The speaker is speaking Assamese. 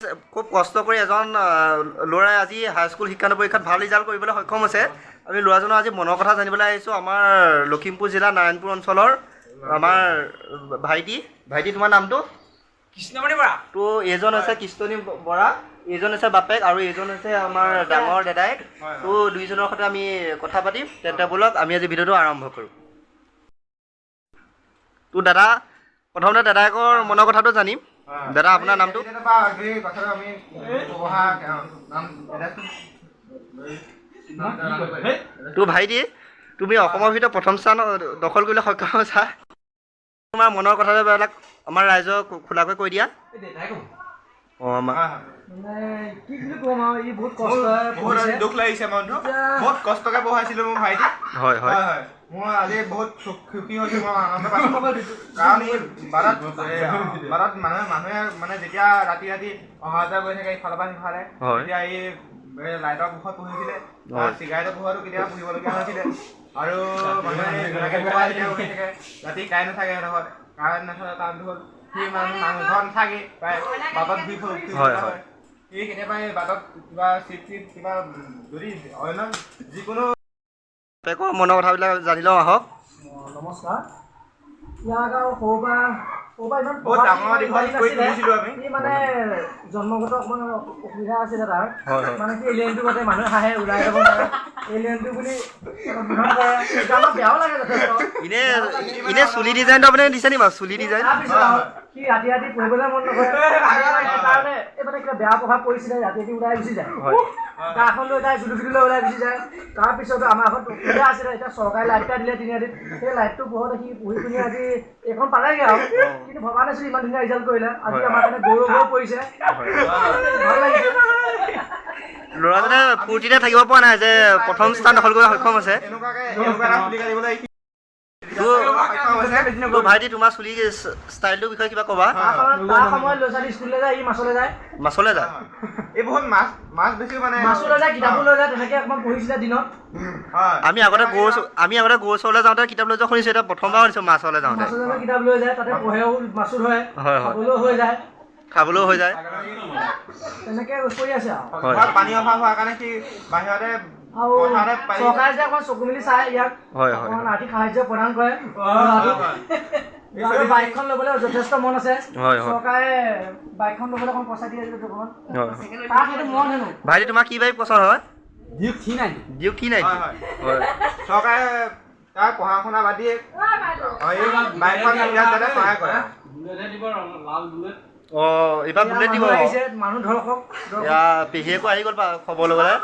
খুব কষ্ট কৰি এজন ল'ৰাই আজি হাইস্কুল শিক্ষান্ত পৰীক্ষাত ভাল ৰিজাল্ট কৰিবলৈ সক্ষম হৈছে। আমি ল'ৰাজনৰ আজি মনৰ কথা জানিবলৈ আহিছোঁ। আমাৰ লখিমপুৰ জিলা নাৰায়ণপুৰ অঞ্চলৰ আমাৰ ভাইটি তোমাৰ নামটো? কৃষ্ণমণি বৰা। তো এইজন হৈছে কৃষ্ণমণি বৰা, এইজন হৈছে বাপেক আৰু এইজন হৈছে আমাৰ ডাঙৰ দাদাইক। তো দুইজনৰ সৈতে আমি কথা পাতিম। তেন্তে ব'লক আমি আজি ভিডিঅ'টো আৰম্ভ কৰোঁ। তো দাদা, প্ৰথমতে দাদাইকৰ মনৰ কথাটো জানিম। দাদা আপোনাৰ নামটো? তো ভাইটি, তুমি অসমৰ ভিতৰত প্ৰথম স্থান দখল কৰিবলৈ সক্ষম হৈছা। তোমাৰ মনৰ কথাবিলাক আমাৰ ৰাইজক খোলাকৈ কৈ দিয়া। দুখ লাগিছে মনটো, বহুত কষ্টকে পঢ়াইছিলো মোৰ ভাইটি। হয় হয় মই আজি বহুত সুখী হৈছোঁ, মই আনন্দ পাইছোঁ। কাৰণ এই বাৰত মানুহে মানে যেতিয়া ৰাতি অহা যোৱা কৰি থাকে ইফালৰ পৰা সিফালে, তেতিয়া এই লাইটৰ পোহৰত পঢ়িছিলে, চিগাৰেটৰ পোহৰতো কেতিয়াবা পঢ়িবলগীয়া হৈছিলে। আৰু মানুহে ৰাতি কাৰেণ্ট নাথাকে সিহঁতৰ কাৰেণ্ট নাথাকে কাৰণটো হ'ল সি মানুহ ঘৰত নাথাকে, প্ৰায় বাটত ঘূৰি ফুৰিবলৈ হয়। সি কেতিয়াবা এই বাটত কিবা চিপ কিবা যদি অন্য যিকোনো মনৰ কথাবিলাক জানি লওঁ আহক। নমস্কাৰ। ইয়াক আৰু সৰুৰ পৰা ইমান বহুত ডাঙৰ দীঘল কৰি তুলিছিলোঁ আমি। সি মানে জন্মগত অকণমান অসুবিধা আছিলে তাৰ, মানে কি এলিয়েনটো গতে মানুহে হাঁহে ওলাই যাব নোৱাৰে, এলিয়েনটো বুলি গ্ৰহণ কৰে। আমাৰ বেয়াও লাগে যথেষ্ট। এনে চুলি ডিজাইনটো আপুনি দিছে নি বাৰু? চুলি ডিজাইন সি ৰাতি পঢ়িবলৈ মন নকৰে, কাৰণে এই মানে কিবা বেয়া প্ৰভাৱ পৰিছিলে, ৰাতি ওলাই গুচি যায়। গাখন লৈ যায়, জুলুকিলৈ ওলাই গুচি যায়। তাৰপিছত আমাৰ ঘৰত অসুবিধা আছিলে, এতিয়া চৰকাৰে লাইট এটা দিলে তিনিআলিত, সেই লাইটটো পোহৰত সি পঢ়ি শুনি আজি এইখন পালেগৈ আৰু। কিন্তু ভবা নাছিলোঁ ইমান ধুনীয়া ৰিজাল্ট কৰিলে, আজি আমাৰ কাৰণে গৌৰৱ হৈ পৰিছে, ভাল লাগিছে। ল'ৰাজনে ফূৰ্তিতে থাকিব পৰা নাই যে প্ৰথম স্থান দখল কৰিবলৈ সক্ষম হৈছে। ভাইটি, তোমাৰ চুলি ষ্টাইলটোৰ বিষয়ে কিবা ক'বা? তাৰ সময়ত ল'ৰা ছোৱালী স্কুললৈ যায়, ই মাছলৈ যায়। এই বহুত মাছ বেছি মানে মাছলৈ যায়, কিতাপো লৈ যায়, তেনেকৈ অকণমান পঢ়িছিলে দিনত। আমি আগতে গৰু ওচৰলৈ যাওঁতে কিতাপ লৈ যোৱা শুনিছোঁ, এতিয়া প্ৰথমবাৰ শুনিছোঁ মাছলৈ যাওঁতে। মাছলৈ কিতাপ লৈ যায়, তাতে পঢ়েও, মাছো ধৰে, খাবলৈও হৈ যায়। তেনেকৈ কৰি আছে আৰু। পানী অভাৱ হোৱাৰ কাৰণে সি বাহিৰতে আৰু চৰকাৰে যে অকণ চকু মেলি চাই ইয়াক, অকণমান আৰ্থিক সাহায্য প্ৰদান কৰে। বাইকখন ল'বলৈ যথেষ্ট মন আছে, চৰকাৰে বাইকখন ল'বলৈ অকণ পইচা দিয়ে তাৰ সেইটো মন হেনো। ভাইটি, তোমাৰ কি বাইক পচন্দ হয়? ডিউক কি নাই? চৰকাৰে তাৰ পঢ়া শুনা বাদ দিয়ে বাইকখন যাতে সহায় কৰে। এইবাৰ বুলেট দিব। মানুহ ধৰক পেহীয়েকো আহি গ'ল খবৰ ল'বলৈ।